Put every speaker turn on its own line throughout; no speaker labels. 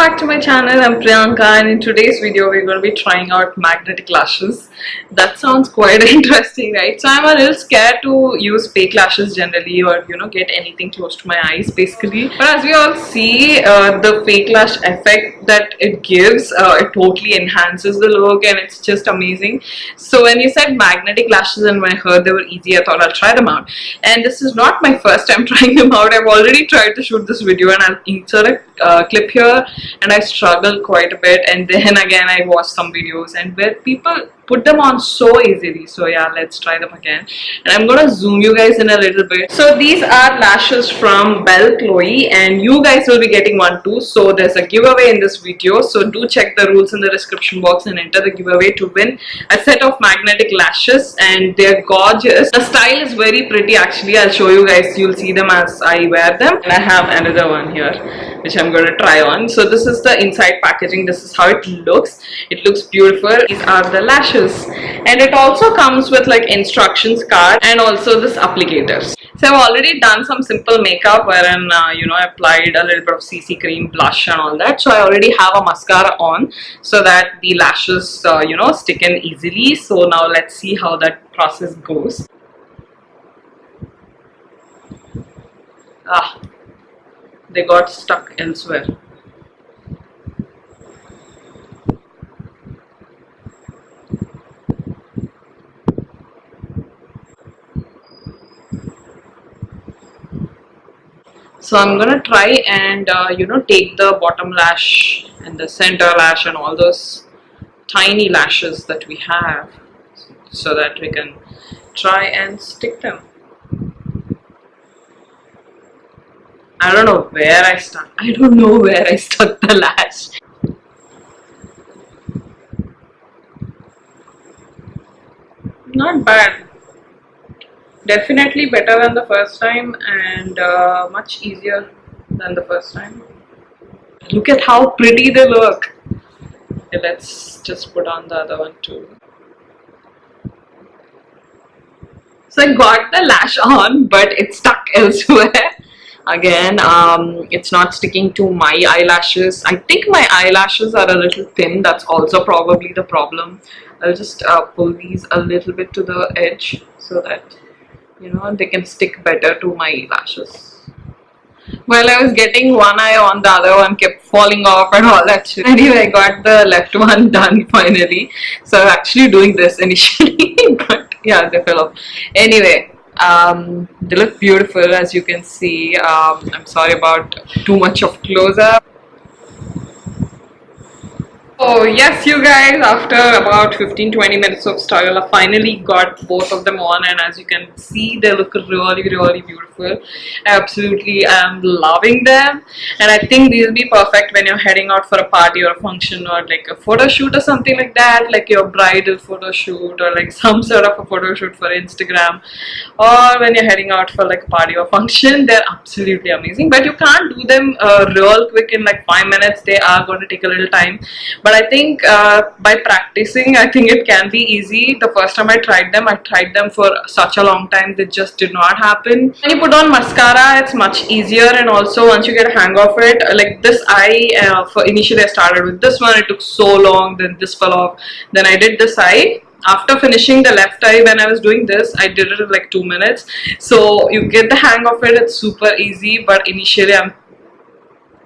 back to my channel. I'm Priyanka, and in today's video we're going to be trying out magnetic lashes. That sounds quite interesting, right? So I'm a little scared to use fake lashes generally, or get anything close to my eyes basically. But as we all see, the fake lash effect that it gives, it totally enhances the look and it's just amazing. So when you said magnetic lashes and when I heard they were easy, I thought I'll try them out. And this is not my first time trying them out. I've already tried to shoot this video and I'll insert a clip here, and I struggled quite a bit, and then again I watched some videos and where people put them on so easily. So yeah, let's try them again, and I'm gonna zoom you guys in a little bit. So these are lashes from Belle, and you guys will be getting one too. So there's a giveaway in this video, so do check the rules in the description box and enter the giveaway to win a set of magnetic lashes, and they're gorgeous. The style is very pretty actually. I'll show you guys, you'll see them as I wear them, and I have another one here which I'm going to try on. So this is the inside packaging. This is how it looks. It looks beautiful. These are the lashes, and it also comes with like instructions card and also this applicators. So I've already done some simple makeup wherein I applied a little bit of CC cream, blush and all that. So I already have a mascara on so that the lashes stick in easily. So now let's see how that process goes. They got stuck elsewhere. So I'm gonna try and take the bottom lash and the center lash and all those tiny lashes that we have so that we can try and stick them. I don't know where I stuck. I don't know where I stuck the lash. Not bad. Definitely better than the first time, and much easier than the first time. Look at how pretty they look. Okay, let's just put on the other one too. So I got the lash on, but it's stuck elsewhere. Again, it's not sticking to my eyelashes. I think my eyelashes are a little thin. That's also probably the problem. I'll just pull these a little bit to the edge so that they can stick better to my lashes. While I was getting one eye on, the other one kept falling off and all that shit. Anyway, I got the left one done finally. So I'm actually doing this initially, but yeah, they fell off. Anyway, they look beautiful as you can see. I'm sorry about too much of close-up. Oh yes, you guys, after about 15-20 minutes of struggle, I finally got both of them on, and as you can see, they look really beautiful. I absolutely am loving them, and I think these will be perfect when you're heading out for a party or a function or like a photo shoot or something like that, like your bridal photo shoot or like some sort of a photo shoot for Instagram, or when you're heading out for like a party or function. They're absolutely amazing, but you can't do them real quick in like 5 minutes. They are going to take a little time. But I think by practicing, I think it can be easy. The first time I tried them for such a long time, they just did not happen. When you put on mascara, it's much easier, and also once you get a hang of it, like this eye, for initially I started with this one, it took so long, then this fell off, then I did this eye. After finishing the left eye, when I was doing this, I did it in like 2 minutes. So you get the hang of it, it's super easy, but initially I'm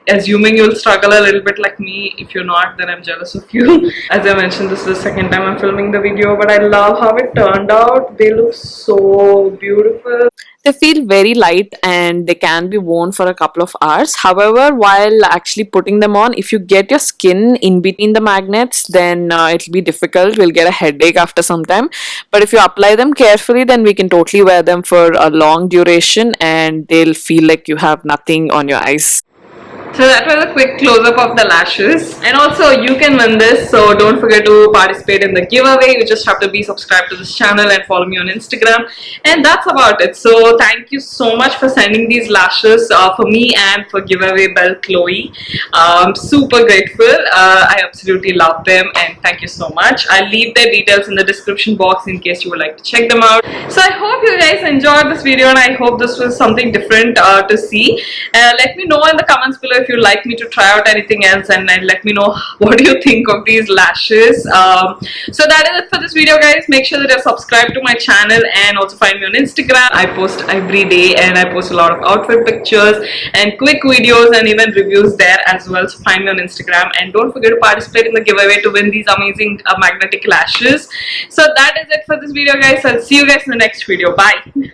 assuming you'll struggle a little bit like me. If you're not, then I'm jealous of you. As I mentioned, this is the second time I'm filming the video, but I love how it turned out. They look so beautiful.
They feel very light and they can be worn for a couple of hours. However, while actually putting them on, if you get your skin in between the magnets, then it'll be difficult. We'll get a headache after some time. But if you apply them carefully, then we can totally wear them for a long duration and they'll feel like you have nothing on your eyes.
So that was a quick close-up of the lashes, and also you can win this, so don't forget to participate in the giveaway. You just have to be subscribed to this channel and follow me on Instagram, and that's about it. So thank you so much for sending these lashes for me and for giveaway Belle. I'm super grateful. I absolutely love them, and thank you so much. I'll leave their details in the description box in case you would like to check them out. So I hope you guys enjoyed this video, and I hope this was something different to see. Let me know in the comments below if you'd like me to try out anything else, and let me know what do you think of these lashes. So that is it for this video, guys. Make sure that you're subscribed to my channel and also find me on Instagram. I post every day and I post a lot of outfit pictures and quick videos and even reviews there as well. So find me on Instagram and don't forget to participate in the giveaway to win these amazing magnetic lashes. So that is it for this video, guys. I'll see you guys in the next video. Bye.